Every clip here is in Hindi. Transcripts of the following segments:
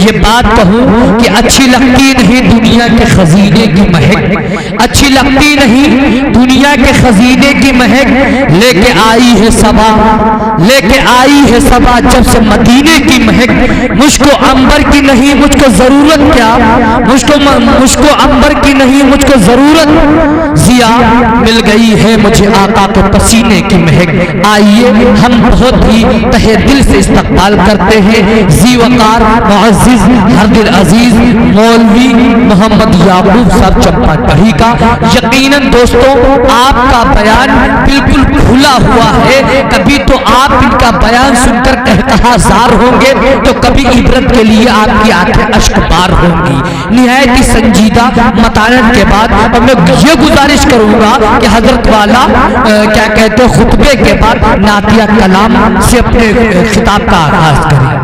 ये बात कहूँ कि अच्छी लगती नहीं दुनिया के खजीने की महक, अच्छी लगती नहीं दुनिया के खजीने की महक, लेके आई है सबा, लेके आई है सबा जब से मदीने की महक। मुझको अंबर की नहीं मुझको जरूरत क्या, मुझको अंबर की नहीं मुझको जरूरत, जिया मिल गई है मुझे आका के पसीने की महक। आइए हम बहुत ही तहे दिल से इस्तकबाल करते हैं ज़ीवकार मुअज़्ज़िज़ हरदिल अजीज मौलवी मोहम्मद याकूब साहब चंपाकढ़ी का। यकीनन दोस्तों आपका बयान बिल्कुल खुला हुआ है, कभी तो आप इनका बयान सुनकर कहकहाज़ार होंगे तो कभी इबरत के लिए आपकी आंखें अश्कबार होंगी। निहायत ही संजीदा मतानत के बाद अब मैं ये गुजारिश करूंगा कि हजरत वाला क्या कहते हैं खुतबे के बाद नातिया कलाम से अपने खिताब का आगाज करें।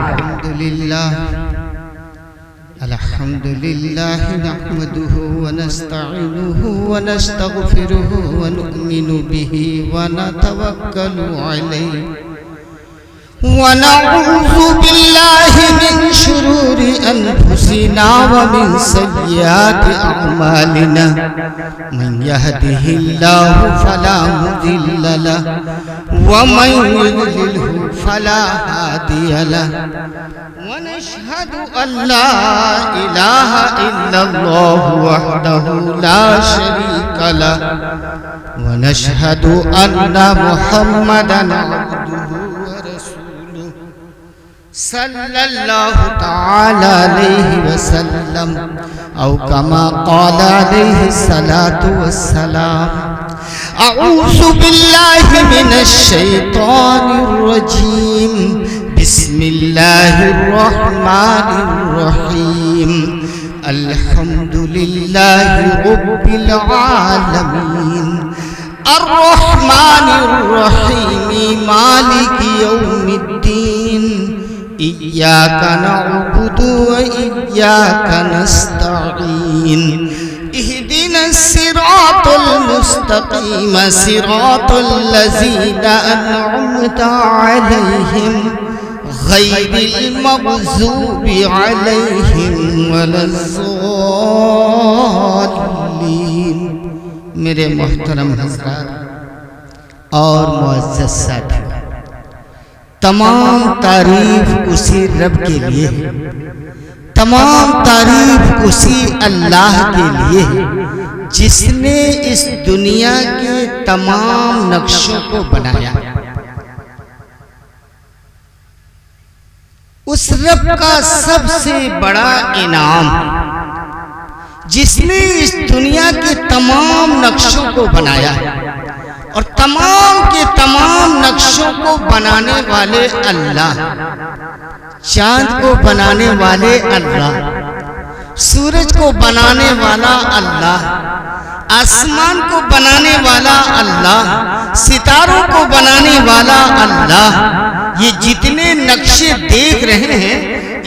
अल्हम्दुलिल्लाह नहमदुहु व नस्तईनुहु व नस्तगफिरुहु व नु'मिनु बिही व नतवक्कलु अलैहि व नऊज़ु बिल्लाहि मिन शुरूरि अनफुसिना व मिन सय्यिआति अअमालिना मन यहदिहिल्लाहु फला मुदिल्ल लहु व मन युद्लिलहु फला हादिय लहु व नशहदु अल्ला इलाहा इल्लल्लाहु वहदहु ला शरीका लहु व नशहदु अन्ना मुहम्मदन अब्दुहु व रसूलुहु सल्लल्लाहु तआला अलैहि वसल्लम औ कमा क़ाला अलैहि सलातु वस्सलाम। अऊज़ु बिल्लाहि मिनश शैतानिर रजीम। बिस्मिल्लाहिर रहमानिर रहीम। अल्हम्दुलिल्लाहि रब्बिल आलमीन अर्रहमानिर रहीम मालिकि यौमिद्दीन। इय्याका नअबुदु व इय्याका नस्तईन। इहदिनस सिरातल मुस्तकीम सिरातल लज़ीना अनअमता अलैहिम गैरिल मग़ज़ूबि अलैहिम वलज़्ज़ालिन। मेरे मोहतरम हज़रात और मुअज़्ज़ज़ साथियों, तमाम तारीफ उसी रब के लिए है, तमाम तारीफ उसी अल्लाह के लिए है जिसने इस दुनिया के तमाम नक्शों को बनाया। उस रब का सबसे बड़ा इनाम जिसने इस दुनिया के तमाम नक्शों को बनाया और तमाम के तमाम नक्शों को बनाने वाले अल्लाह, चांद को बनाने वाले अल्लाह, सूरज को बनाने वाला अल्लाह, आसमान को बनाने वाला अल्लाह, सितारों को बनाने वाला अल्लाह। ये जितने नक्शे देख रहे हैं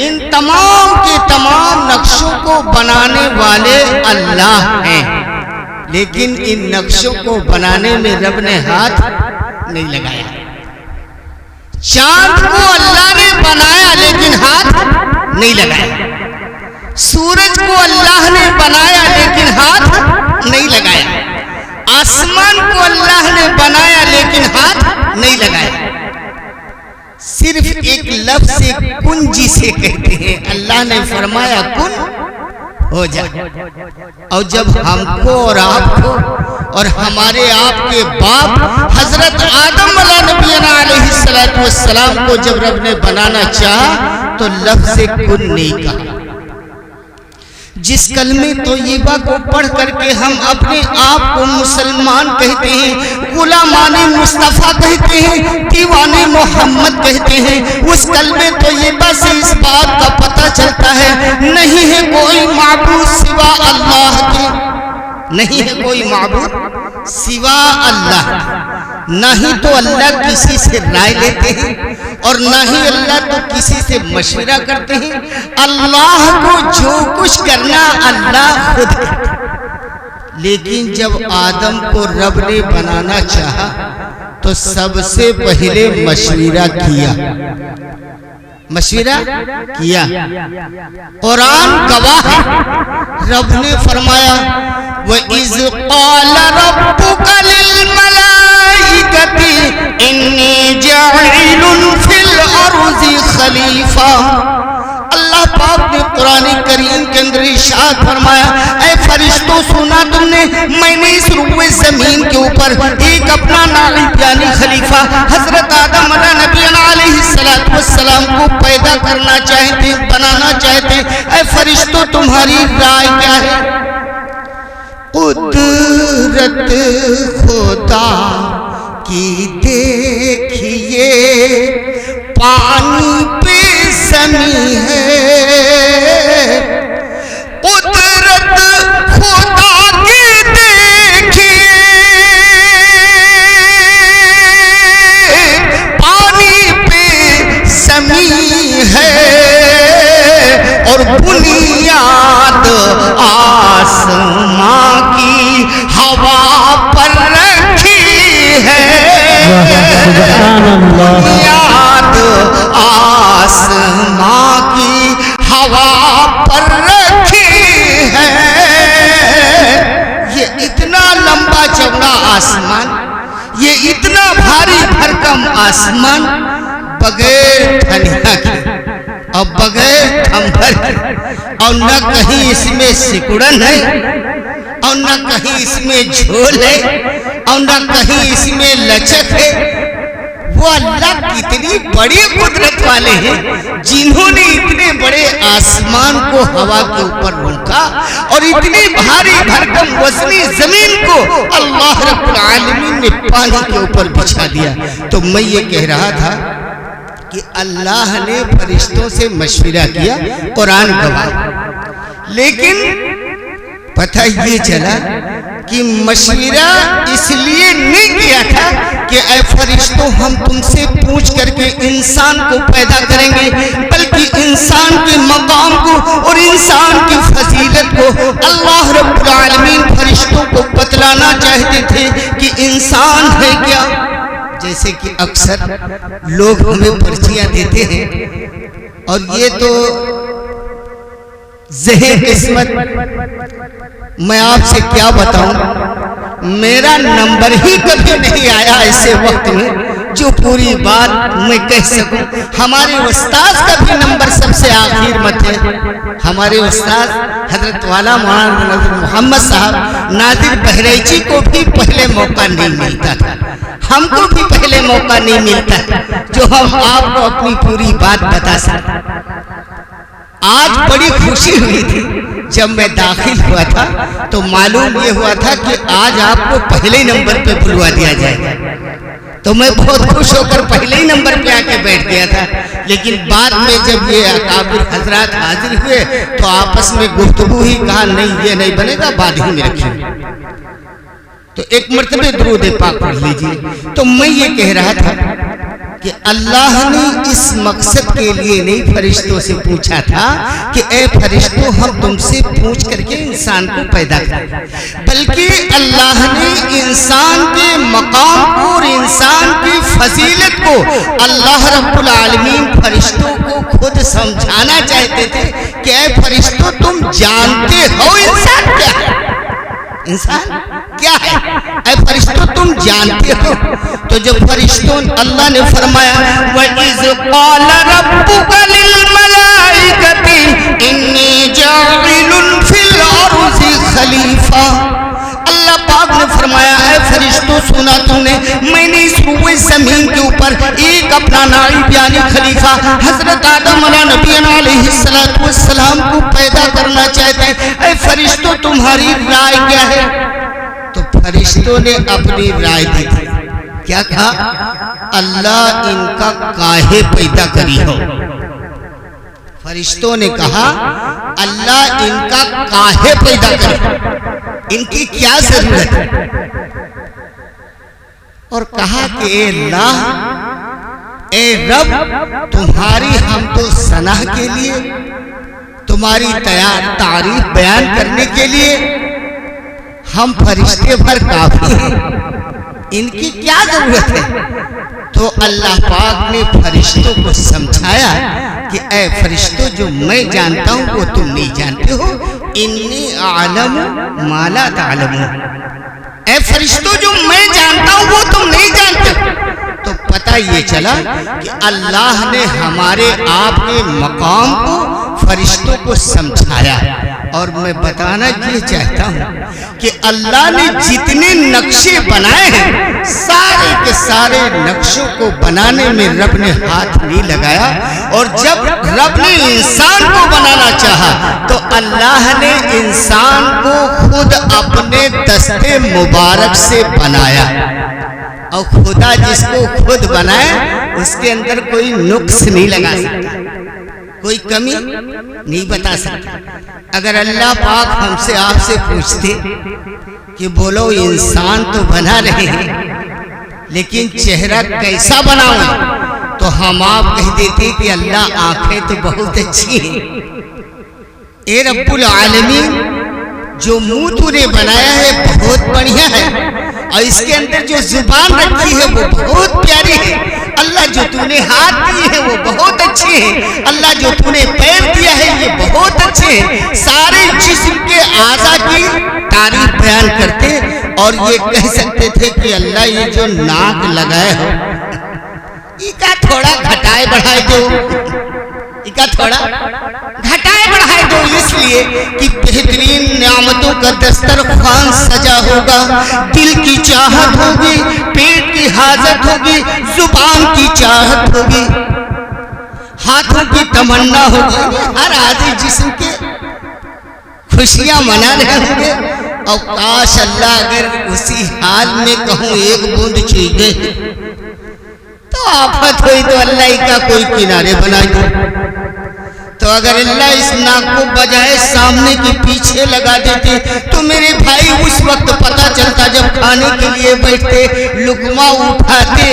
इन तमाम के तमाम नक्शों को बनाने वाले अल्लाह हैं, लेकिन इन नक्शों को बनाने में रब ने हाथ नहीं लगाया। चांद को अल्लाह ने बनाया लेकिन हाथ नहीं लगाया। सूरज को अल्लाह ने बनाया लेकिन हाथ नहीं लगाया। आसमान को अल्लाह ने बनाया लेकिन हाथ नहीं लगाया। सिर्फ एक लफ्ज़ से कुन जिसे कहते हैं, अल्लाह ने फरमाया कुन हो जा। और जब हमको और आपको और हमारे आपके बाप हजरत आदम अलैहिस्सलातु वस्सलाम को जब रब ने बनाना चाहा तो लफ्ज़ से कुन नहीं कहा। जिस कलमे तोयबा को पढ़ करके हम अपने आप को मुसलमान कहते हैं, गुलामाने मुस्तफ़ा कहते हैं, दीवाने मोहम्मद कहते हैं, उस कलमे तोयबा से इस बात का पता चलता है नहीं है कोई माबूद सिवा अल्लाह के, नहीं है कोई माबूद सिवा अल्लाह। ना ही तो अल्लाह किसी से राय लेते हैं और ना ही अल्लाह तो किसी से मशवरा करते हैं। अल्लाह को जो कुछ करना अल्लाह खुद करता। लेकिन जब आदम को रब ने बनाना चाहा तो सबसे पहले मशवरा किया। मशविरा किया। कुरान गवाह है। रब ने फरमाया व इज़ क़ाल रब्बुका लिल मलाइकति इन्नी जाइलुन फिल अर्ज़ि खलीफा। अल्लाह पाक ने कुरान करीम के अंदर इरशाद फरमाया, ऐ फरिश्तों सुना तुमने, मैंने इस रुए जमीन के ऊपर एक अपना नाइब यानी खलीफा हजरत आदम अलैहिस्सलाम को पैदा करना चाहते, बनाना चाहते। ऐ फरिश्तों तुम्हारी राय क्या है? कुदरत खुदा की देखिए पानी पे ज़मीं है, कुदरत खुदा की देखिए पानी पे ज़मीं है और बुनियाद आसमां की हवा पर रखी है। बुनियाद आसमां की हवा पर रखी है। ये इतना लंबा चौड़ा आसमान, ये इतना भारी भरकम आसमान बगैर ठनिया के और बगैर थंभर के, और न कहीं इसमें सिकुड़न है और न कहीं इसमें झोल है और न कहीं इसमें लचक है। वो अल्लाह कितनी बड़ी कुदरत वाले हैं जिन्होंने इतने बड़े आसमान को हवा के ऊपर रोका और इतनी भारी भरकम वजनी जमीन को अल्लाह रब्बुल आलमीन ने पानी के ऊपर बिछा दिया। तो मैं ये कह रहा था कि अल्लाह ने फरिश्तों से मशविरा किया, कुरान गवाह। लेकिन पता ये चला कि मशविरा इसलिए नहीं किया था कि ऐ फरिश्तों हम तुमसे पूछ करके इंसान को पैदा करेंगे, बल्कि इंसान के मकाम को और इंसान की फजीलत को अल्लाह रब्बुल आलमीन फरिश्तों को बतलाना चाहते थे कि इंसान है क्या। जैसे कि अक्सर लोग हमें पर्चियां देते हैं और ये तो ज़हन किस्मत, मैं आपसे क्या बताऊं, मेरा नंबर ही कभी नहीं आया ऐसे वक्त में जो पूरी बात मैं कह सकूं। हमारे उस्ताद का भी नंबर सबसे आखिर में थे। हमारे उस्ताद हजरत वाला मौलाना मोहम्मद साहब नादिर बहरैची को भी पहले मौका नहीं मिलता था, हमको भी पहले मौका नहीं मिलता जो हम आपको अपनी पूरी बात बता सकें। आज बड़ी खुशी हुई थी जब मैं दाखिल हुआ था तो मालूम ये हुआ था कि आज आपको पहले नंबर पे बुलवा दिया जाएगा। तो मैं बहुत खुश होकर पहले ही नंबर पे आके बैठ गया था। लेकिन बाद में जब ये अकाबिर हजरात हाजिर हुए तो आपस में गुफ्तगू ही कहा नहीं ये नहीं बनेगा, बाद ही में रखिए। तो एक मर्तबे दुरूद पाक पढ़ लीजिए। तो मैं ये कह रहा था कि अल्लाह ने इस मकसद के लिए नहीं फरिश्तों से पूछा था कि ए फरिश्तों हम तुमसे पूछ करके इंसान को पैदा करें, बल्कि अल्लाह ने इंसान के मकाम को और इंसान की फजीलत को अल्लाह रब्बुल आलमीन फरिश्तों को खुद समझाना चाहते थे कि ए फरिश्तों तुम जानते हो इंसान क्या है, इंसान क्या है, ऐ फरिश्तों तुम जानते हो। तो जब फरिश्तों अल्लाह ने फरमाया व इज़ क़ाल रब्बुका लिल मलाइकति इन्नी जाइलुन फिल अर्ज़ि खलीफा। अल्लाह पाक ने फरमाया ऐ फरिश्तों सुना तुमने, मैंने इस रुए जमीन के ऊपर एक अपना नाइब यानी खलीफा हजरत आदम अलैहिस्सलाम को पैदा करना चाहते हैं। ऐ फरिश्तों तुम्हारी राय क्या है? तो फरिश्तों ने अपनी राय दी थी। क्या कहा? अल्लाह इनका काहे पैदा करी हो। फरिश्तों ने कहा अल्लाह इनका काहे पैदा करी, इनकी क्या जरूरत है। और कहा कि अल्लाह ए रब तुम्हारी हम तो सनाह के लिए, तुम्हारी तारीफ बयान करने के लिए हम फरिश्ते भर काफी हैं, इनकी क्या जरूरत है। तो अल्लाह पाक ने फरिश्तों को समझाया ऐ फरिश्तों जो मैं जानता हूँ वो तुम नहीं जानते हो। इन्नी आलम माला तालमू, ऐ फरिश्तों जो मैं जानता हूँ वो तुम नहीं जानते। तो पता ये चला कि अल्लाह ने हमारे आपके मकाम को फरिश्तों को समझाया। और मैं बताना ये चाहता हूँ कि अल्लाह ने जितने नक्शे बनाए हैं सारे के सारे नक्शों को बनाने में रब ने हाथ नहीं लगाया। और जब रब ने इंसान को बनाना चाहा तो अल्लाह ने इंसान को खुद अपने दस्ते मुबारक से बनाया। और खुदा जिसको खुद बनाए उसके अंदर कोई नुक्स नहीं लगा सकता, कोई कमी नहीं बता सकता। अगर अल्लाह पाक हमसे आपसे पूछते कि बोलो इंसान तो बना रहे हैं लेकिन चेहरा कैसा बनाऊं, तो हम आप कह देते कि अल्लाह आंखें तो बहुत अच्छी हैं। ए रब्बुल आलमीन, जो मुंह तूने बनाया है बहुत बढ़िया है, और इसके अंदर जो जुबान रखी है वो बहुत प्यारी है। अल्लाह जो तूने हाथ दिए हैं वो बहुत अच्छे हैं। अल्लाह जो तूने पैर दिया है ये बहुत अच्छे हैं। सारे जिस्म के आज़ा की तारीफ बयान करते और ये कह सकते थे कि अल्लाह ये जो नाक लगाए हो इसका थोड़ा घटाए बढ़ाए दो, इसका थोड़ा घटाए बढ़ाए दो, इसलिए कि बेहतरीन नियामतों का दस्तरखान सजा होगा। दिल की चाहत होगी, पेट की हाजत होगी, जुबान की चाहत होगी, हाथों की तमन्ना होगी, हर आदमी जिस्म के खुशियां मना रहे होंगे। और काश अल्लाह अगर उसी हाल में कहूँ एक बूंद चीजे तो आफत हुई तो अल्लाह का कोई किनारे बना दो। तो अगर अल्लाह इस नाक को बजाय सामने के पीछे लगा देते तो मेरे भाई उस वक्त पता चलता जब खाने के लिए बैठते लुकमा उठाते।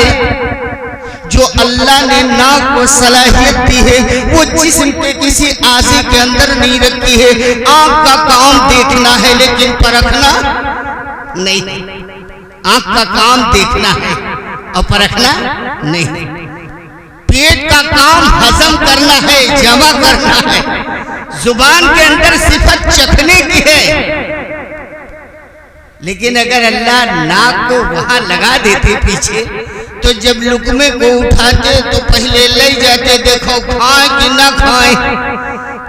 जो अल्लाह ने नाक को सलाहियत दी है वो जिस्म के किसी आज़े के अंदर नहीं रखी है। आंख का काम देखना है लेकिन परखना नहीं। आंख का काम देखना है और परखना नहीं। पेट का काम हजम करना है, जमा करना है। जुबान के अंदर सिफत चखने की है। लेकिन अगर अल्लाह नाक को वहां लगा देते पीछे तो जब लुकमे को उठाते तो पहले ले जाते देखो खाए कि ना खाए।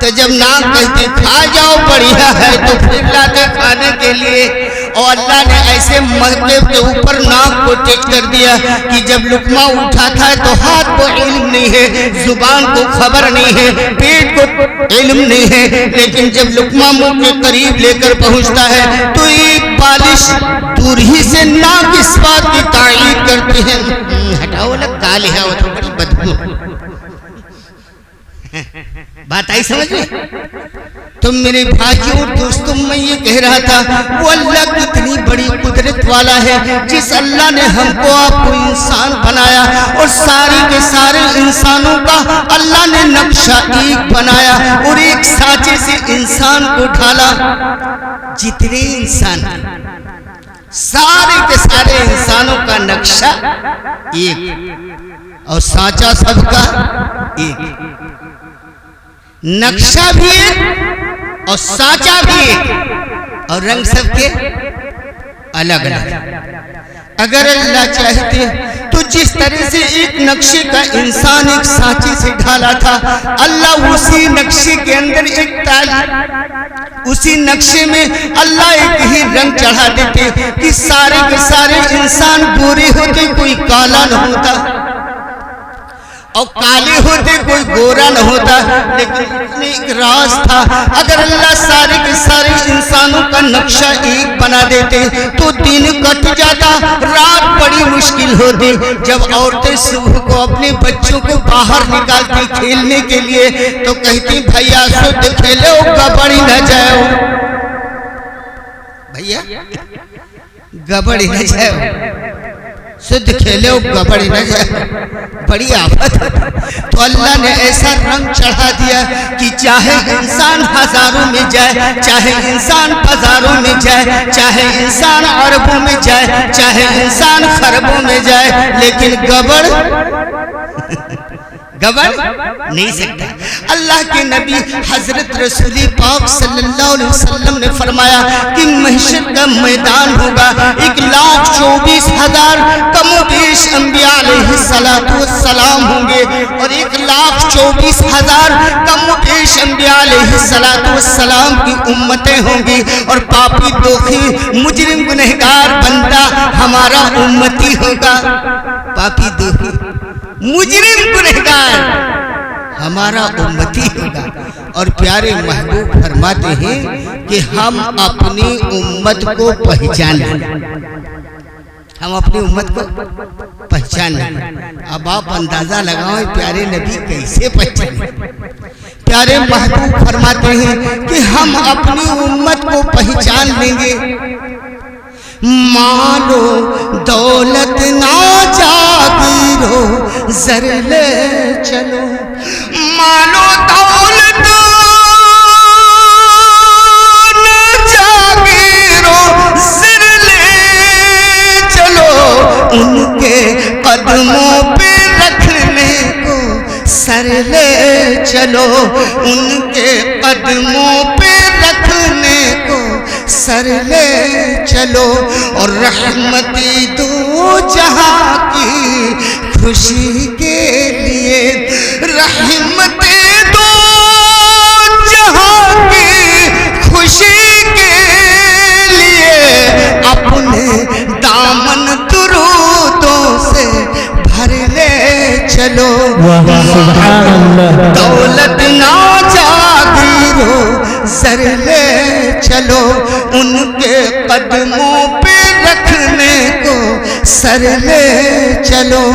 तो जब नाक कहते खा जाओ बढ़िया है तो फिर लाते खाने के लिए। और अल्लाह ने ऐसे मौके के ऊपर नाक को तेज कर दिया कि जब लुकमा उठाता है तो हाथ को इल्म नहीं है, जुबान को खबर नहीं है, पेट को इल्म नहीं है, लेकिन जब लुकमा मुंह के करीब लेकर पहुंचता है तो एक बालिश दूर ही से नाक इस बात की तारीफ करती है, हटाओ लग काली है वो तो बड़ी बदबू। बात आई समझ में? तो मेरे भाइयों और दोस्तों, मैं ये कह रहा था वो अल्लाह कितनी बड़ी कुदरत वाला है जिस अल्लाह ने हमको आपको इंसान बनाया और सारे के सारे इंसानों का अल्लाह ने नक्शा एक बनाया और एक साँचे से इंसान को ढाला। जितने इंसान सारे के सारे इंसानों का नक्शा एक और साँचा सबका एक। नक्शा भी एक और साँचा भी एक और रंग सबके अलग अलग। अगर अल्लाह चाहते तो जिस तरह से एक नक्शे का इंसान एक साँचे से ढाला था, अल्लाह उसी नक्शे के अंदर उसी नक्शे में अल्लाह एक ही रंग चढ़ा देते कि सारे के सारे इंसान गोरे होते, कोई काला न होता, और काले होते कोई गोरा न होता। लेकिन एक राज था, अगर अल्लाह सारे के सारे इंसानों का नक्शा एक बना देते तो दिन कट जाता, रात बड़ी मुश्किल होती। जब औरतें सुबह को अपने बच्चों को बाहर निकालती खेलने के लिए तो कहती भैया शुद्ध खेलो गबड़ी न जाओ, भैया गबड़ी न जाओ, शुद्ध खेले गबड़ी न जाए, बड़ी आफत। तो अल्लाह ने ऐसा रंग चढ़ा दिया कि चाहे इंसान हजारों में जाए, चाहे इंसान बाजारों में जाए, चाहे इंसान अरबों में जाए, चाहे इंसान खरबों में जाए, लेकिन गबड़ नहीं सकता। अल्लाह के नबी हजरत रसूल पाक सल्लल्लाहु अलैहि वसल्लम ने फरमाया कि महशर का मैदान होगा, 1,24,000 कमोबेश अंबिया अलैहिस्सलातु वस्सलाम होंगे और 1,24,000 कमोबेश अंबिया अलैहिस्सलातु वस्सलाम की उम्मतें होंगी और पापी दोखी मुजरिम गुनहगार बंदा हमारा उम्मती होगा। पापी दोखी मुजरिम गुनहगार हमारा उम्मती होगा। और प्यारे महबूब फरमाते हैं कि हम अपनी उम्मत को पहचानें, हम अपनी उम्मत को पहचानें। अब आप अंदाजा लगाओ प्यारे नबी कैसे पहचाने। प्यारे महबूब फरमाते हैं कि हम अपनी उम्मत को पहचान लेंगे। मालो दौलत ना जागीरो जर ले चलो, मालो दौलत ना जागीरो जर ले चलो, उनके कदमों पे रखने को सर ले चलो, उनके कदमों पे रखने को सर ले चलो। और रहमती दो जहां की खुशी के लिए, रहमती दो जहां की खुशी के लिए, अपने दामन दुरूदों से भर ले चलो। दौलत ना जागीरो सर ले चलो, उनके कदमों पे रखने को सर ले चलो।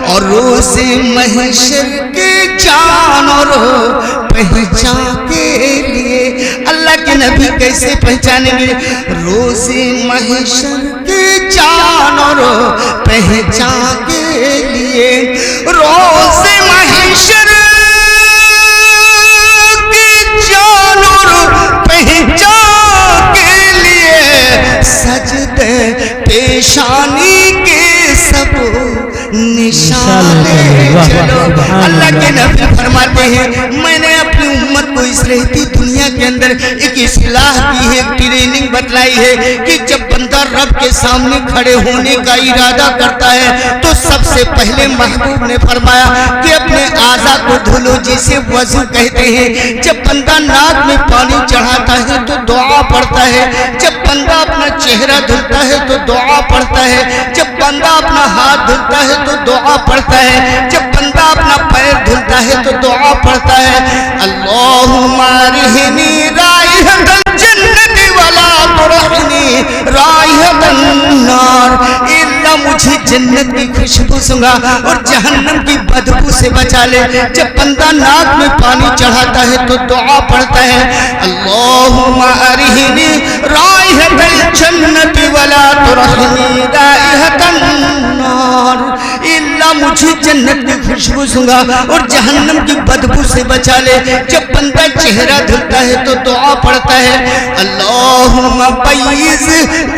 और रोज़े महशर के जानवरों पहचान के लिए, अल्लाह के नबी कैसे पहचानेंगे? रोज़े महशर के जानवरों पहचान के लिए, रोज़े महशर सजदे पेशानी के सब निशाने चलो। अल्लाह के नबी फरमाते हैं मैंने अपनी उम्मत को इस रहती दुनिया के अंदर एक इस्लाह की है, एक ट्रेनिंग बतलाई है कि जब बंदा रब के सामने खड़े होने का इरादा करता है तो सबसे पहले महबूब ने फरमाया कि अपने आज़ा को धुलो, जिसे वज़ू कहते हैं। जब बंदा नाक में पानी चढ़ाता है तो दुआ पढ़ता है, जब बंदा अपना चेहरा धुलता है तो दुआ पढ़ता है, जब बंदा अपना हाथ धुलता है तो दुआ पढ़ता है, जब बंदा अपना पैर धुलता है तो दुआ पढ़ता है। अल्लाहुम्मा रहनी राइहतन जन्नती वला तुरहनी राइहतन नार, इल्ला मुझे जन्नत की खुशबू सुंघा और जहन्नम की बदबू से बचा ले। जब बंदा नाक में पानी चढ़ाता है तो दुआ पढ़ता है अल्लाहुम्मा रहनी राइहतन जन्नती वला तुरहनी राइहतन नार, इल्ला मुझे जन्नत की खुशबू सुंघा और जहन्नम की बदबू से बचा ले। जब बंदा चेहरा धुलता है तो दुआ पढ़ता है अल्लाहुम्मा बय्यिज़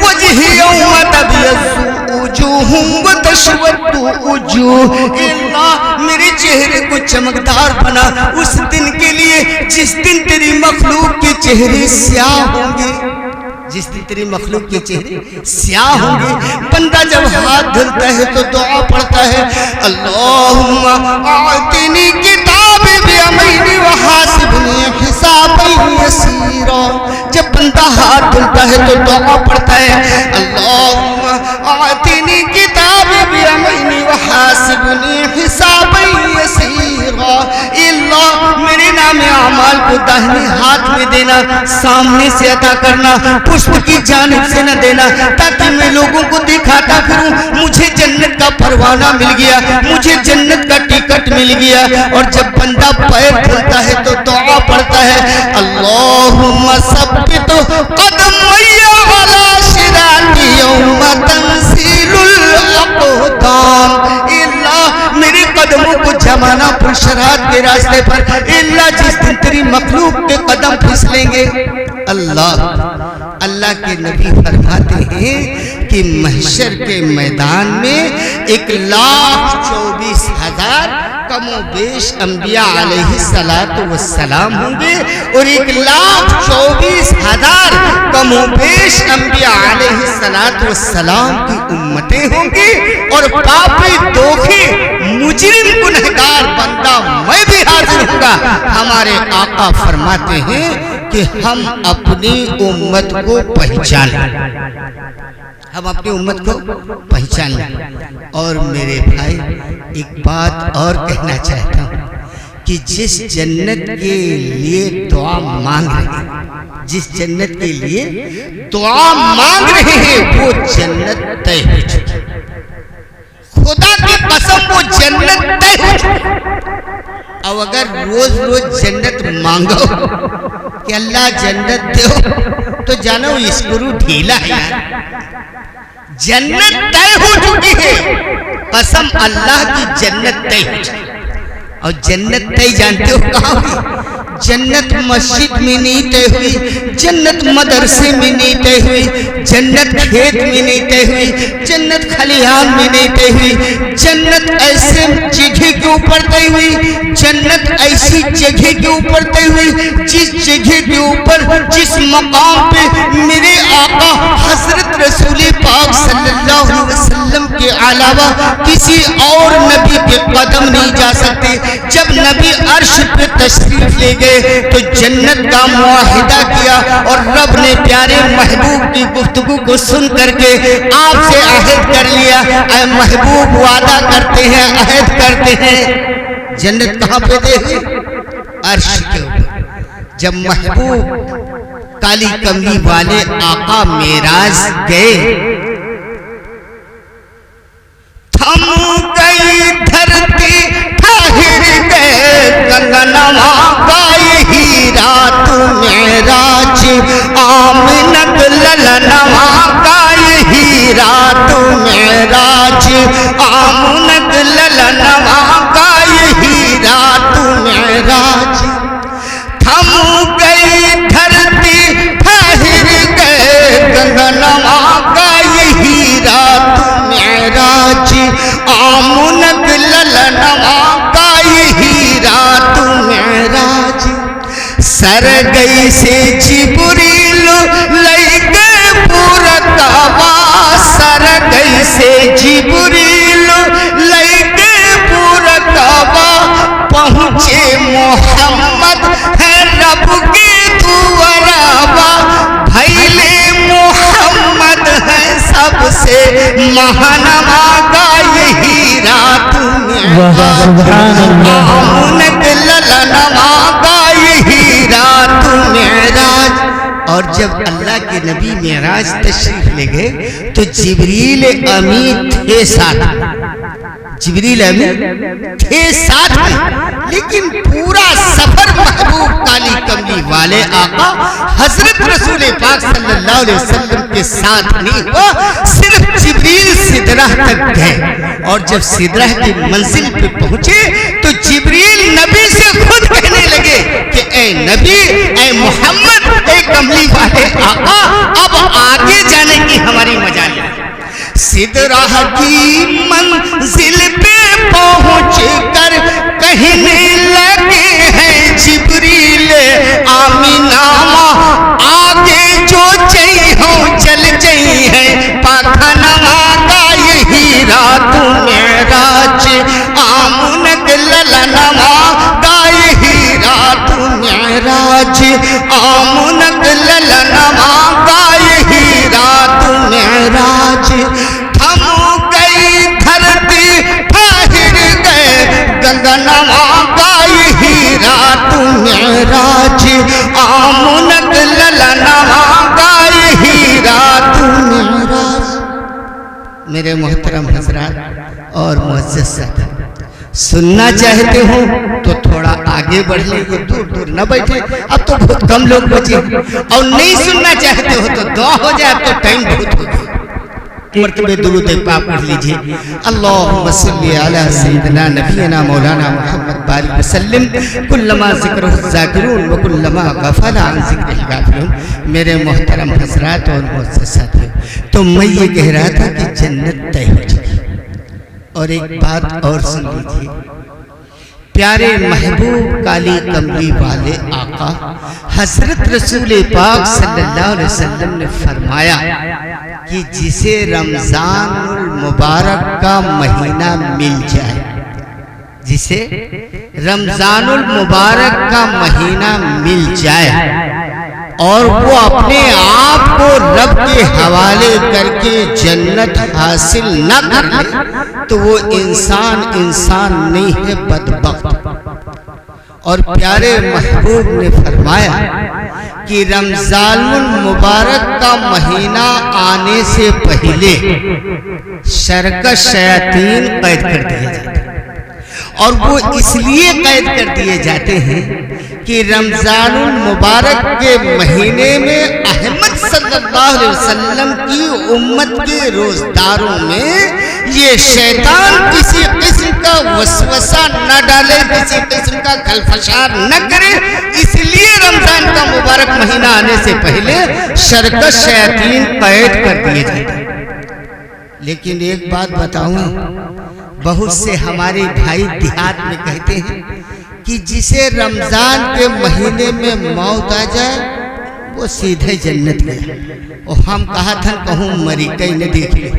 वजही यौमा तबय्यज़ वजूहुम व तस्वद्दु वजूह, इल्लाह मेरे चेहरे को चमकदार बना उस दिन के लिए जिस दिन तेरी मखलूक के चेहरे स्याह होंगे, जिस दिन तेरी मखलूक के चेहरे स्याह होंगे। बंदा जब हाथ धुलता है तो दुआ पढ़ता है अल्लाहुम्मा आतिनी किताबी बियमीनी व हासिबनी हिसाबन यसीरा। जब बंदा हाथ धुलता है तो दुआ पढ़ता है अल्लाहुम्मा आतिनी किताबी बियमीनी व हासिबनी हिसाबन यसीरा, इल्लाह मेरे नाम अमाल को दाहिने हाथ में देना, सामने से अता करना, पुष्प की जानिब से न देना, ताकि मैं लोगों को दिखाता फिरूं मुझे जन्नत का परवाना मिल गया, मुझे जन्नत का टिकट मिल गया। और जब बंदा पैर धुलता है तो दुआ पढ़ता है अल्लाहुम्मा सब्बित क़दमैया अला सिराती यौमा तंसीलुल अक़दाम, इल्लाह मेरे कदमों को जमाना पुरशरात के रास्ते पर, इल्लाह जिस दिन तेरी मखलूक के कदम फिसलेंगे। अल्लाह अल्लाह के नबी फरमाते हैं कि महशर के मैदान में 1,24,000 कमोबेश अंबिया अलैहिस्सलातु वस्सलाम होंगे और 1,24,000 कमोबेश अंबिया अलैहिस्सलातु वस्सलाम की उम्मतें होंगी और पापी दोखी मुजरिम गुनहगार बंदा मैं भी हाजिर होगा। हमारे आका फरमाते हैं कि हम अपनी उम्मत को पहचान, हम अपनी उम्मत को पहचान लें। और मेरे भाई एक बात और कहना चाहता हूँ कि जिस जन्नत के लिए दुआ मांग रहे हैं, जिस जन्नत के लिए दुआ मांग रहे हैं वो जन्नत तय हो चुकी। खुदा की कसम वो जन्नत तय हो चुकी। अब अगर रोज रोज जन्नत मांगो कि अल्लाह जन्नत दो, तो जानो स्क्रू ढीला है यार। जन्नत तय हो चुकी है, कसम अल्लाह की जन्नत तय हो चुकी। और जन्नत तय जानते हो कहाँ हुई? जन्नत मस्जिद में नहीं तय हुई, जन्नत मदरसे में नहीं तय हुई, जन्नत खेत में नहीं तय हुई, जन्नत खलिहान में नहीं तय हुई। जन्नत ऐसे जगह के ऊपर तय हुई, जन्नत ऐसी जगह के ऊपर तय हुई जिस जगह के ऊपर, जिस मकाम पे मेरे आका हजरत रसूल पाक सल्लल्लाहु अलैहि वसल्लम के अलावा किसी और नबी के कदम नहीं जा सकते। जब नबी अर्श पे तशरीफ ले गए तो जन्नत का मुआहिदा किया और रब ने प्यारे महबूब की गुफ्तगू को सुन करके आपसे अहद कर लिया। ऐ महबूब वादा करते हैं, अहद करते हैं। जन्नत कहाँ पे दे हुई? अर्श के ऊपर। जब महबूब काली कमली वाले आका मेराज गए, थम गई धरती, ठहर गए कंगनवा गाई ही रात मेराज, आमनत ललनवा गाई ही रात मेराज, आमनत ललनवा गाई ही रात मेराज। थम गई धरती, ठहर गए कंगनवा गाई ही रात मेराज, आमुनक ललनवा गाई ही रात मेराज। सरगई से जिब्रील लैके पूरतवा, सरगई से जिब्रील लैके पूरतवा, पहुँचे मोहम्मद है रब के दुआरवा, भैले मोहम्मद है सबसे महानवा गाई ही रात मेराज, ललनवा गाई ही रात मेराज। और जब अल्लाह के नबी मेराज तशरीफ ले गए तो जिब्रील अमीन थे साथ, जिब्रील अमीन थे साथ में, लेकिन पूरा सफर महबूब काली कमली वाले आका हजरत रसूल पाक सल्लल्लाहु अलैहि वसल्लम के साथ नहीं हुआ। सिर्फ जिब्रील सिदरह तक गए और जब सिदरह की मंजिल पे पहुंचे तो जिब्रील नबी से खुद कहने लगे कि ए नबी, ए मोहम्मद, ए कमली वाले आका, अब आगे जाने की हमारी मजाल है। सिदरह की मंजिल पे पहुंच कर कहने लगे हैं जिब्रील, आमीनामा आगे जो चाहिए हो चल चाहिए है, पाखनवा गाई ही रात मेराज, आमुनक ललनवा गाई ही रात मेराज, आमुनक ललनवा गाई ही रात मेराज। थम गई धरती, ठहर गए गगनवा गाई ही रात मेराज, आमुनक ललनवा गाई ही रात मेराज। मेरे मोहतरम हजरात और मुअज़्ज़ज़ साथी, सुनना चाहते हो तो थोड़ा आगे बढ़ लीजिए, दूर दूर न बैठे। अब तो बहुत कम लोग बचे, और नहीं सुनना चाहते हो तो दुआ हो जाए, अब तो टाइम बहुत हो गया। मरतबे दुरूद पाक पढ़ लीजिए। अल्लाहुम्मा सल्ली अला सय्यिदिना नबीना मौलाना मुहम्मद बारिक वसल्लम कुल्लमा ज़िक्रुहु ज़ाकिरून व कुल्लमा गफला अन ज़िक्रिही गाफिलून। मेरे मोहतरम हज़रात और मुअज़्ज़ज़ साथियों, तो मैं ये कह रहा था कि जन्नत तय हो चुकी। और एक बात और सुन लीजिए, प्यारे महबूब काली कमली वाले आका हजरत रसूल पाक सल्लल्लाहु अलैहि वसल्लम ने फरमाया कि जिसे रमजानुल मुबारक का महीना मिल जाए, जिसे रमजानुल मुबारक का महीना मिल जाए और वो अपने आप को रब के हवाले करके जन्नत हासिल न कर ले तो वो इंसान नहीं है, बदबख्त। और प्यारे महबूब ने फरमाया कि रमजानुल मुबारक का महीना आने से पहले शरकत शयातीन कैद कर दिए जाते हैं। और वो इसलिए कैद कर दिए जाते हैं कि रमजानुल मुबारक के महीने में अहमद सल्लल्लाहु अलैहि वसल्लम की उम्मत के रोजदारों में ये शैतान किसी किस्म का वसवसा न डाले, किसी किस्म का खलफशार न करे, इसलिए रमजान का मुबारक महीना आने से पहले शरकत शयातीन कैद कर दिए जाते हैं। लेकिन एक बात बताऊं, बहुत से हमारे भाई देहात में कहते हैं कि जिसे रमजान के महीने में मौत आ जाए वो सीधे जन्नत गया। और हम कहा था कहूँ मरी कहीं न देख ले,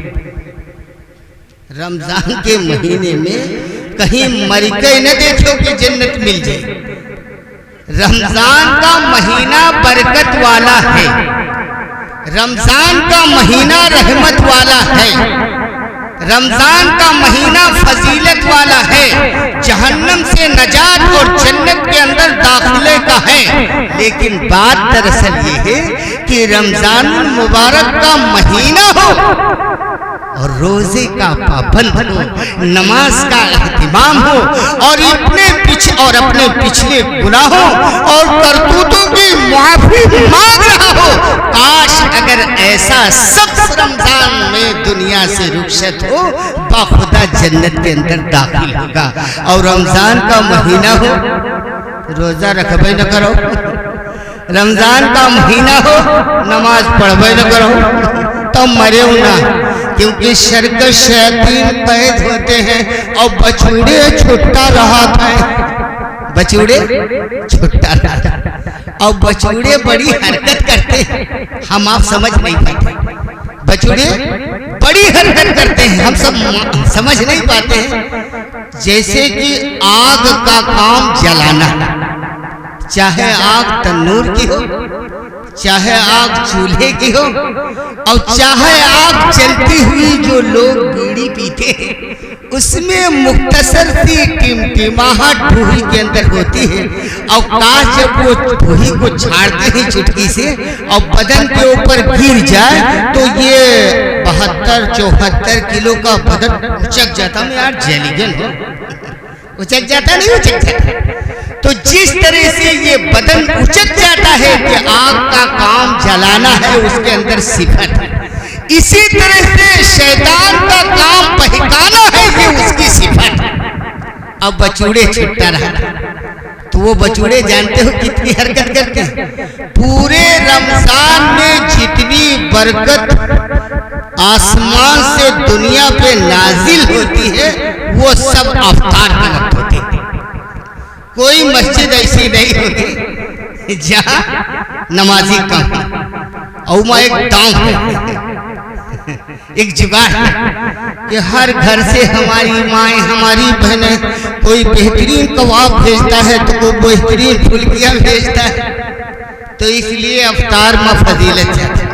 रमजान के महीने में कहीं मरी कहीं न देखो कि जन्नत मिल जाए। रमजान का महीना बरकत वाला है, रमजान का महीना रहमत वाला है, रमजान का महीना फजीलत वाला है, जहन्नम से नजात और जन्नत के अंदर दाखिले का है। लेकिन बात दरअसल ये है कि रमजानुल मुबारक का महीना हो और रोजे का पाबंद हो, नमाज का एहतिमाम हो और अपने पिछले गुनाहों और करतूतों की माफी मांग रहा हो। काश अगर ऐसा शख्स रमजान में दुनिया से रुखसत हो, बाखुदा जन्नत के अंदर दाखिल होगा। और रमजान का महीना हो, रोजा रखबे न करो, रमजान का महीना हो, नमाज पढ़बे न करो, तो मरे ना, क्योंकि शरकत शयातीन कैद होते हैं और बछड़े छुट्टा रहा था, बछड़े छुट्टा रहा। और बछड़े बड़ी हरकत करते हैं, हम आप समझ नहीं पाते। बछड़े बड़ी हरकत करते हैं, हम सब समझ नहीं पाते हैं। जैसे कि आग का काम जलाना, चाहे आग तन्नूर की हो, चाहे आग चूल्हे की हो, और चाहे आग जलती हुई जो लोग बीड़ी पीते हैं, उसमें मुख्तसर सी टिमटिमाहट ढूही के अंदर होती है। और काश जब वो ढूही को छाड़ते हैं चुटकी से और बदन के ऊपर गिर जाए तो ये 72-74 किलो का बदन उचक जाता। मैं यार जेलीगन हो, उचक जाता नहीं, उचक जाता। तो जिस तरह से ये बदन उचक जाता है कि आग का काम जलाना है, उसके अंदर सिफत है, इसी तरह से शैतान का काम बहकाना है, ये उसकी सिफत है। अब बछड़े छुट्टा रहा, तो वो बछड़े जानते हो कितनी हरकत करते हैं। पूरे रमजान में जितनी बरकत आसमान से दुनिया पे नाजिल होती है वो सब अवतार के वक्त होते हैं। कोई मस्जिद ऐसी नहीं होगी जहाँ नमाजी कम हो। और एक दांव है, एक जुगाड़ है कि हर घर से हमारी माएँ, हमारी बहनें कोई बेहतरीन कबाब भेजता है तो कोई बेहतरीन फुलकियाँ भेजता है, तो इसलिए अवतार में फजीलत जाती है।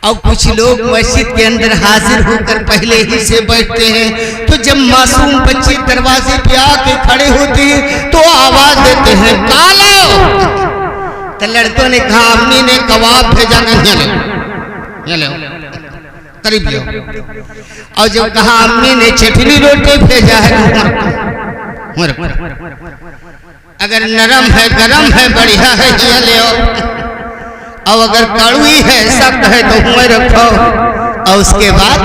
और कुछ लोग मस्जिद के अंदर हाजिर होकर पहले ही से बैठते हैं, तो जब मासूम बच्चे दरवाजे पे आके खड़े होते हैं तो आवाज देते हैं कालो। तो लड़कों ने कहा अम्मी ने कबाब भेजा, नहीं ले करीब लो। और जब कहा अम्मी ने चटनी रोटी भेजा है, अगर नरम है, गरम है, बढ़िया है, ये ले। और अगर कड़वी है सख्त है तो हुए रखो। और उसके बाद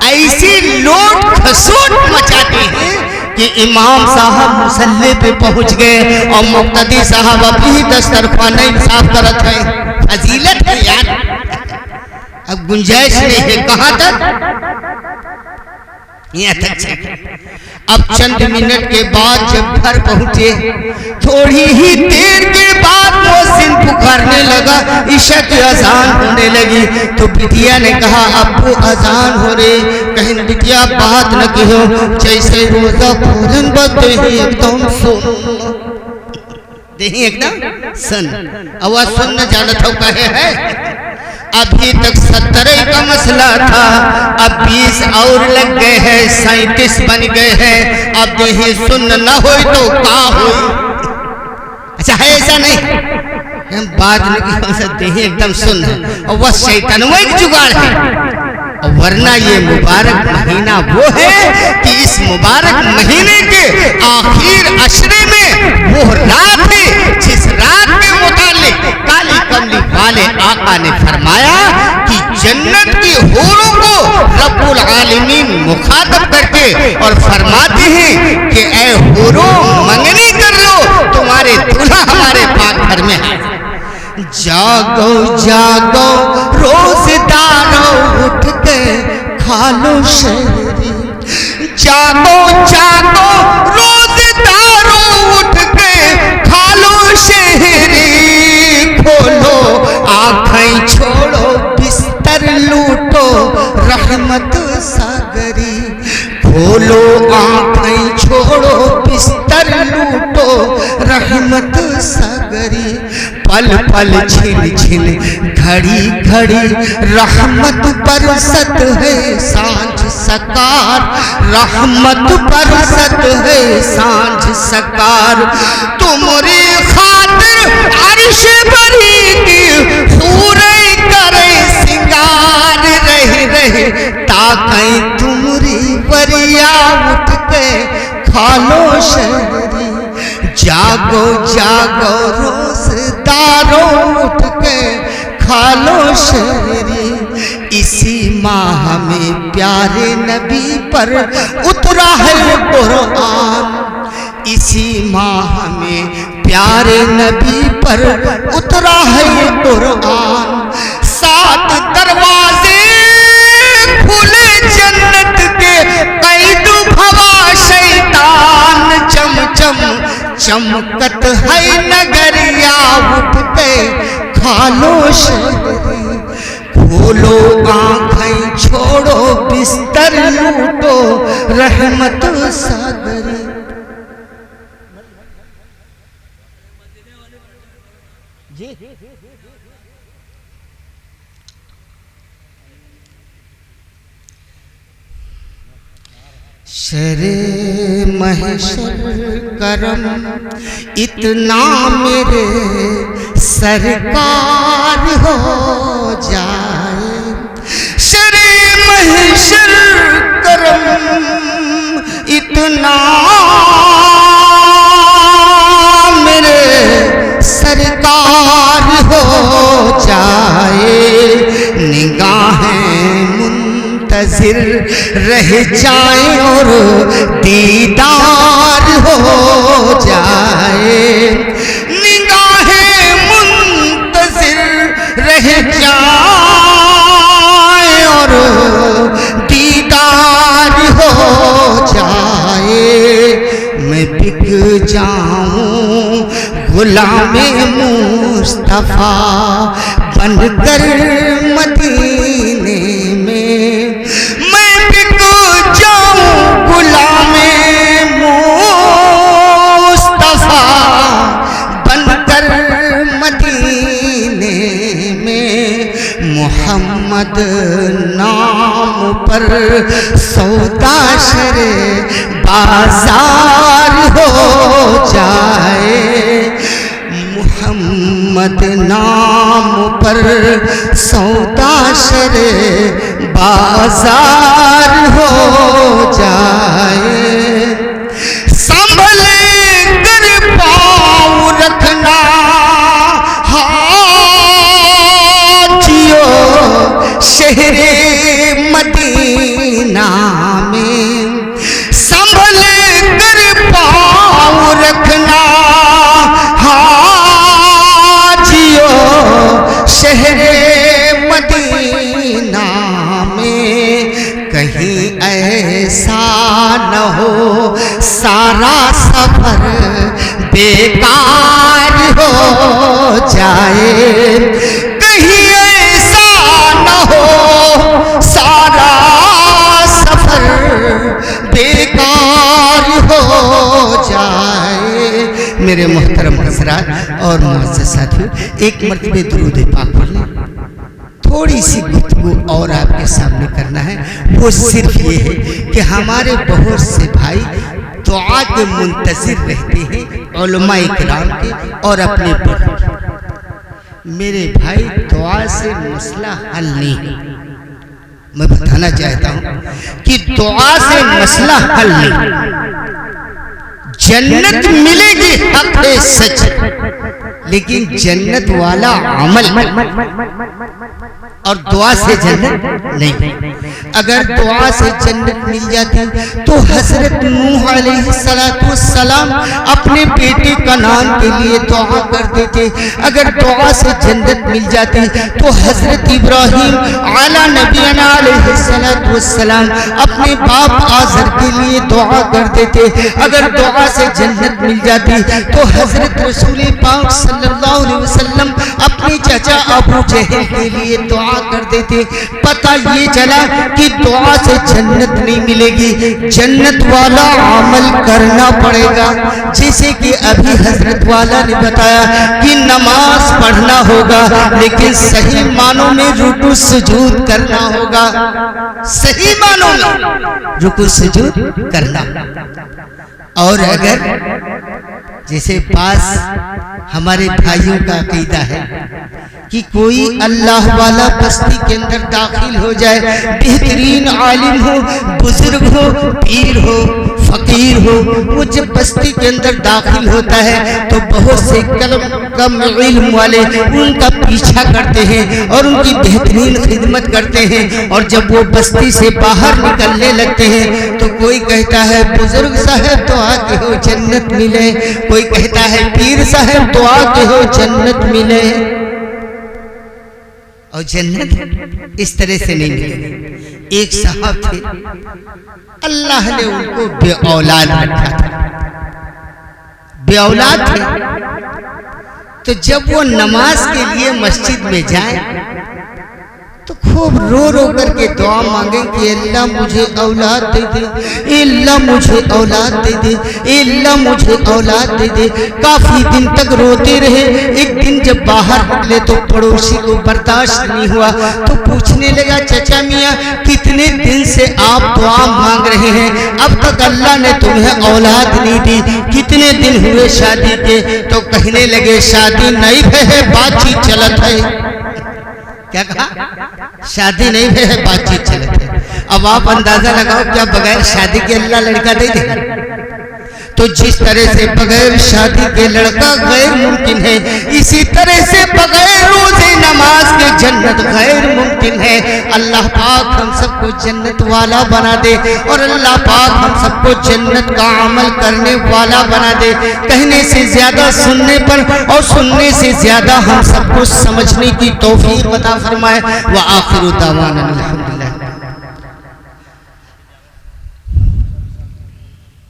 ऐसी लोट खसोट मचाते हैं कि इमाम साहब मुसल्ले पे पहुंच गए और मुक्तदी साहब अभी दस्तरखान साफ करत है। फजीलत है यार, अब गुंजाइश नहीं है। कहां तक? यहाँ तक। अब चंद मिनट के बाद जब घर पहुंचे, थोड़ी ही देर के बाद मुअज्जिन पुकारने लगा, ईशा की अजान होने लगी। तो बिटिया ने कहा अब्बू अजान हो रही। कहीं बिटिया बात न कहो, जैसे रोजा फौरन बदते ही एकदम सुन देही एकदम सुन आवाज सुन न जानत हो कहे है। अभी तक 70 का मसला था, अब 20 और लग गए हैं, 37 बन गए हैं। अब देही सुन न हो तो का हो? अच्छा है ऐसा नहीं, हम बात नहीं हो सकते हैं एकदम सुन है। और वह शैतानों एक जुगाड़ है। और वरना ये मुबारक महीना वो है कि इस मुबारक महीने के आखिर अशरे में वो रात है जिस रात के मुतालिक काली कमली वाले आका ने फरमाया कि जन्नत की हूरों को रब्बुल आलमीन मुखातब करके और फरमाते हैं कि ऐ हूरों मंगनी कर लो, तुम्हारे दूल्हा हमारे पाक घर में है। जागो जागो रोज़दारों उठ के खा लो शहरी। जागो जागो रोज़दारों उठ के खा लो शहरी। खोलो आँखें छोड़ो बिस्तर लूटो रहमत सागरी। खोलो आँखें छोड़ो बिस्तर लूटो रहमत सागरी। पल पल छिन छिन घड़ी घड़ी रहमत बरसत है सांझ सकार। रहमत बरसत है सांझ सकार। तुम्हारी खातिर अर्श बरी की पूरे करे सिंगार। रहे रहे ताकि तुम्हारी बरिया उठ के खा लो शहरी। जागो जागो रोज़दारों उठ के खा लो शहरी। इसी माह में प्यारे नबी पर उतरा है कुरान। इसी माह में प्यारे नबी पर उतरा है कुरान। 7 दरवाजे खुले जन्नत के, कैद भवा शैतान। चम चम चमकत है नगरिया उठ के खा लो शहरी। खोलो आँखें छोड़ो बिस्तर लूटो रहमत सागरी। शरे महशर करम इतना मेरे सरकार हो जाए। शरे महशर करम इतना मेरे सरकार हो जाए। निगाहें मुंतज़िर रह जाए और दीदार हो जाए। निगाहें मुंतज़िर रह जाए और दीदार हो जाए। मैं बिक जाऊं गुलामे मुस्तफ़ा बनकर मदीने में। मैं बिक जाऊं गुलामे मुस्तफ़ा बनकर मदीने में। मोहम्मद नाम पर सौदा शरे बाजार हो जाए। मोहम्मद नाम पर सौदा शरे बाजार हो जाए। संभले कर पाँव रखना हाथ बेकार हो जाए, कहीं ऐसा न हो सारा सफर बेकार हो जाए। मेरे मोहतरम हज़रात और मुअज़्ज़ज़ साथियों, एक मरतबे दुरूद पाक पढ़ना, थोड़ी सी गुफ्तगू और आपके सामने करना है। वो सिर्फ ये है कि हमारे बहुत से भाई दुआ के मुंतज़िर रहते हैं उलमा इकराम के और अपने बड़ों के। मेरे भाई दुआ से मसला हल नहीं है। मैं बताना चाहता हूँ कि दुआ से मसला हल नहीं। जन्नत मिलेगी हक है सच, लेकिन जन्नत वाला अमल और दुआ से जन्नत नहीं। अगर दुआ से जन्नत मिल जाती तो हजरत नूह अलैहिस्सलाम अपने बेटे कनान के लिए दुआ कर देते। अगर दुआ से जन्नत मिल जाती तो हजरत इब्राहीम आला नबीना अलैहिस्सलाम अपने बाप आज़र के लिए दुआ कर देते। अगर दुआ से जन्नत मिल जाती तो हजरत रसूल पाक सल्लल्लाहु अलैहि वसल्लम अपने चाचा अबू जहल के लिए दुआ कर देते। पता ये चला कि दुआ से जन्नत नहीं मिलेगी, जन्नत वाला अमल करना पड़ेगा। जैसे कि अभी हजरत वाला ने बताया कि नमाज पढ़ना होगा, लेकिन सही मानों में रुकू सुजूद करना होगा। सही मानों में रुकू सुजूद करना। और अगर जैसे पास हमारे भाइयों का अकीदा है कि कोई अल्लाह वाला बस्ती के अंदर दाखिल हो जाए, बेहतरीन आलिम हो, बुजुर्ग हो, पीर हो, फकीर हो, वो जब बस्ती के अंदर दाखिल होता है तो बहुत से कम इल्म वाले उनका पीछा करते हैं और उनकी बेहतरीन खिदमत करते हैं। और जब वो बस्ती से बाहर निकलने लगते हैं तो कोई कहता है बुजुर्ग साहब तो आके हो जन्नत मिले, कोई कहता है पीर साहब तो आके हो जन्नत मिले। और जन्नत इस तरह से नहीं मिलेगी। एक साहब थे, अल्लाह ने उनको बेऔलाद रखा था, बेऔलाद थे। तो जब वो नमाज के लिए मस्जिद में जाए तो खूब रो रो करके दुआ मांगे कि अल्लाह मुझे औलाद दे दे, अल्लाह मुझे औलाद दे दे, अल्लाह मुझे औलाद दे दे। काफी दिन तक रोते रहे। एक दिन जब बाहर निकले तो पड़ोसी को बर्दाश्त नहीं हुआ तो पूछने लगा, चाचा मियाँ कितने दिन से आप दुआ मांग रहे हैं, अब तक अल्लाह ने तुम्हें औलाद नहीं दी, कितने दिन हुए शादी के? तो कहने लगे शादी नहीं है, बातचीत चलत है। क्या कहा? शादी नहीं है, बातचीत चलती है। अब आप अंदाजा लगाओ क्या बगैर शादी के अल्लाह लड़का दे दे? तो जिस तरह से बगैर शादी के लड़का गैर मुमकिन है, इसी तरह से बगैर रोजे नमाज के जन्नत गैर मुमकिन है। अल्लाह पाक हम सबको जन्नत वाला बना दे और अल्लाह पाक हम सबको जन्नत का अमल करने वाला बना दे। कहने से ज्यादा सुनने पर और सुनने से ज्यादा हम सबको समझने की तौफीक अता फरमाए। व आखिरु दावाना